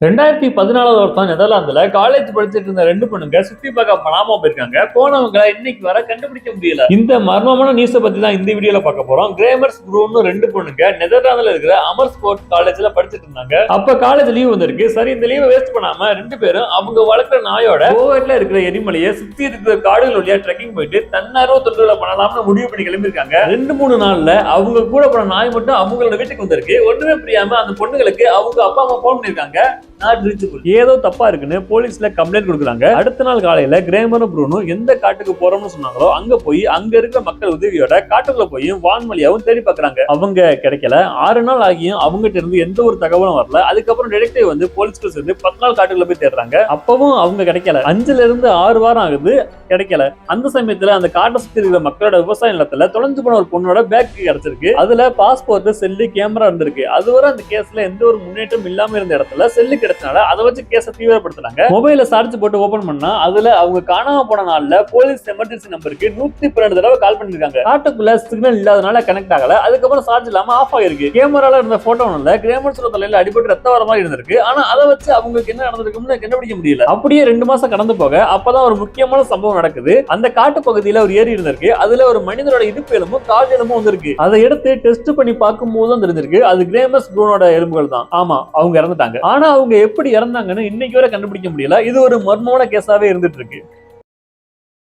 2014 வருஷம் நெதர்லாந்துல காலேஜ் படிச்சிட்டு இருந்த ரெண்டு பொண்ணுங்க சுத்தி பார்க்க பனாமா போயிருக்காங்க. போனவங்க இன்னைக்கு வர கண்டுபிடிக்க முடியல. இந்த மர்மமான நியூஸை பத்தி தான் இந்த வீடியோல பார்க்க போறோம். கிரேமர்ஸ் ப்ரூன்னு ரெண்டு பொண்ணுங்க நெதர்லாந்துல இருக்கிற அமர்ஸ்போர்ட் காலேஜ்ல படிச்சிட்டு இருந்தாங்க. அப்ப காலேஜ் லீவ் வந்திருக்கு. சரி, இந்த லீவை வேஸ்ட் பண்ணாம ரெண்டு பேரும் அவங்க வளர்க்குற நாயோட கோவட்ல இருக்கிற எரிமலையை சுத்தி இருக்கிற காடுகள் வழியா ட்ரெக்கிங் போயிட்டு தன்னார்வ தொண்டுகளை பண்ணலாம்னு முடிவு பண்ணி கிளம்பிருக்காங்க. 2-3 நாள்ல அவங்க கூட போன நாய் மட்டும் அவங்களோட வீட்டுக்கு வந்திருக்கு. ஒண்ணுமே புரியாம அந்த பொண்ணுங்களுக்கு அவங்க அப்பா அம்மா போன் பண்ணிருக்காங்க. ஏதோ தப்பா இருக்குன்னு போலீஸ்ல கம்ப்ளைண்ட் கொடுக்குறாங்க. அடுத்த நாள் காலையில கிரேமரும் ப்ரூனும் எந்த காட்டுக்கு போறோம்னு சொன்னாங்களோ அங்க போய் அங்க இருக்கிற மக்கள் உதவியோட காட்டுக்குள்ள போய் வான்வழியாவும் தேடி பாக்குறாங்க. அவங்க கிடைக்கல. 6 நாள் ஆகியும் அவங்ககிட்ட இருந்து எந்த ஒரு தகவலும் வரல. அதுக்கப்புறம் டிடெக்டிவ் வந்து போலீஸ்க்கு சேர்ந்து 10 நாள் காட்டுக்குள்ள போய் தேடுறாங்க. அப்பவும் அவங்க கிடைக்கல. 5ல இருந்து 6 வாரம் ஆகுது, கிடைக்கல. அந்த சமயத்துல அந்த காட்டை சுத்தி இருக்கிற மக்களோட விவசாய நிலத்துல தொலைஞ்சு போன ஒரு பொண்ணோட பேக் கிடைச்சிருக்கு. அதுல பாஸ்போர்ட், செல்லு, கேமரா இருந்திருக்கு. அதுவரை அந்த கேஸ்ல எந்த ஒரு முன்னேற்றம் இல்லாம இருந்த இடத்துல செல்லு கிடைச்சனால அதை வச்சு கேஸை தீவிரப்படுத்துறாங்க. மொபைல சார்ஜ் போட்டு ஓபன் பண்ணா அதுல அவங்க காணாம போன நாள்ல போலீஸ் எமர்ஜென்சி நம்பருக்கு 112 தடவை கால் பண்ணிருக்காங்க. காட்டுக்குள்ள சிக்னல் இல்லாதனால கனெக்ட் ஆகல. அதுக்கப்புறம் சார்ஜ் இல்லாம ஆஃப் ஆயிருக்கு. கேமரால இருந்த போட்டோல கிரேமர்ஸோட தலையில அடிபட்டு ரத்த வர மாதிரி இருந்திருக்கு. ஆனா அதை வச்சு அவங்களுக்கு என்ன நடந்திருக்குன்னு கண்டுபிடிக்க முடியல. அப்படியே 2 மாசம் கடந்து போக அப்பதான் ஒரு முக்கியமான சம்பவம் நடக்குது. அந்த காட்டு பகுதியில ஒரு ஏரி இருந்திருக்கு. அதுல ஒரு மனிதனோட இடுப்பு எலும்பும் கால் எலும்பும் வந்திருக்கு. அதை எடுத்து டெஸ்ட் பண்ணி பார்க்கும் போது தெரிஞ்சிருக்கு அது கிரேமர்ஸ் ப்ரூனோட எலும்புகள் தான். ஆமா, அவங்க இறந்துட்டாங்க. ஆனா அவங்க எப்படி இறந்தாங்கன்னு இன்னைக்கு வரை கண்டுபிடிக்க முடியல. இது ஒரு மர்மமான கேஸாவே இருந்துட்டு இருக்கு.